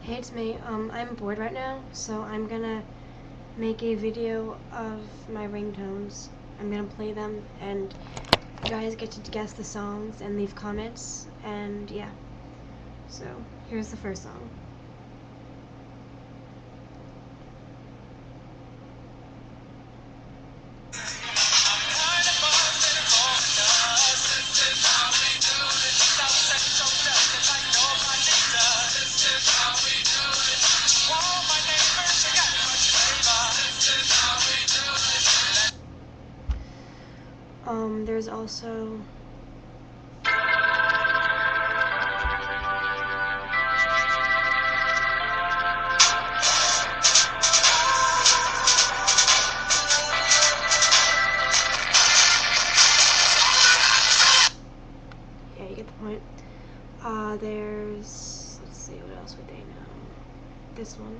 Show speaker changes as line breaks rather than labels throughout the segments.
Hey, it's me. I'm bored right now, so I'm gonna make a video of my ringtones. I'm gonna play them, and you guys get to guess the songs and leave comments, and yeah. So, here's the first song. There's also yeah, you get the point. There's, let's see, what else would they know? This one.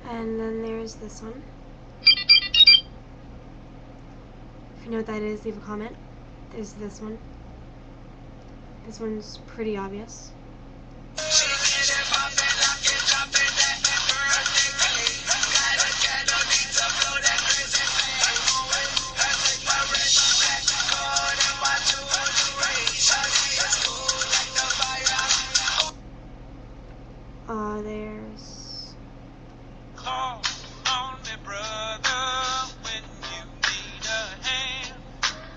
And then there's this one. If you know what that is, leave a comment. There's this one. This one's pretty obvious. There's
call on me, brother, when you need a hand.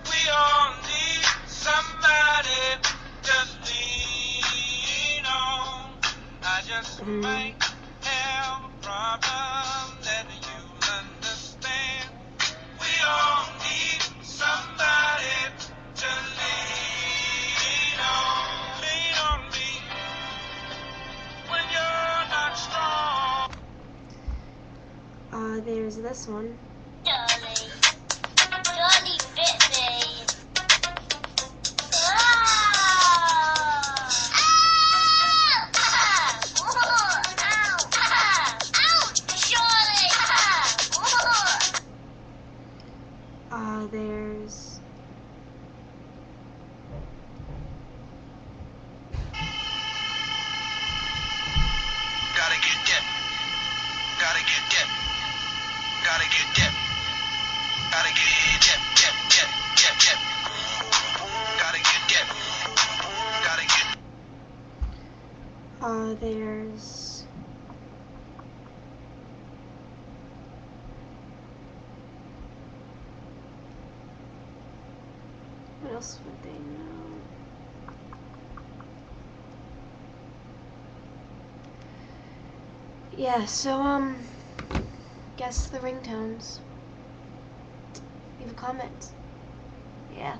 We all need somebody to lean on. I just might have a problem that you'll understand. We all need somebody to lean on. Lean on me when you're not strong.
There's this one.
Dolly bit me.
There's
Gotta get dip. Gotta get dip. Gotta get dip. Gotta get dip, dip, dip, dip, dip. Gotta get dip. Gotta get.
there's what else would they know? Yeah, so guess the ringtones. Leave a comment. Yeah.